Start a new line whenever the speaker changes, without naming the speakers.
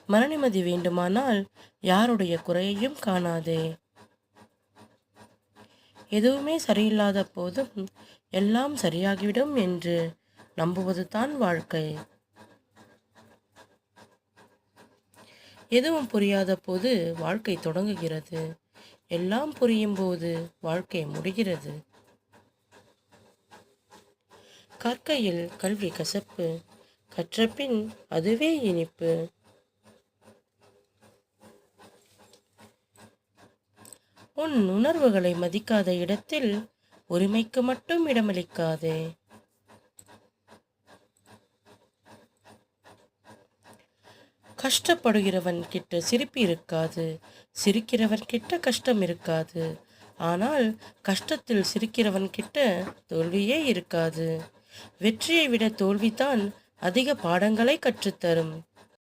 மனநிம்மதி வேண்டுமானால் யாருடைய குறையையும் காணாதே. எதுவுமே சரியில்லாத போதும் எல்லாம் சரியாகிவிடும் என்று நம்புவது தான் வாழ்க்கை. எதுவும் புரியாத போது வாழ்க்கை தொடங்குகிறது. எல்லாம் புரியும் போது வாழ்க்கை முடிகிறது. கற்கையில் கல்வி கசப்பு, கற்றபின் அதுவே இனிப்பு. உன் உணர்வுகளை மதிக்காத இடத்தில் உரிமைக்கு மட்டும் இடமளிக்காதே. கஷ்டப்படுகிறவன் கிட்ட சிரிப்பு இருக்காது, சிரிக்கிறவன் கிட்ட கஷ்டம் இருக்காது. ஆனால் கஷ்டத்தில் சிரிக்கிறவன் கிட்ட தோல்வியே இருக்காது. வெற்றியை விட தோல்விதான் அதிக பாடங்களை கற்றுத்தரும்.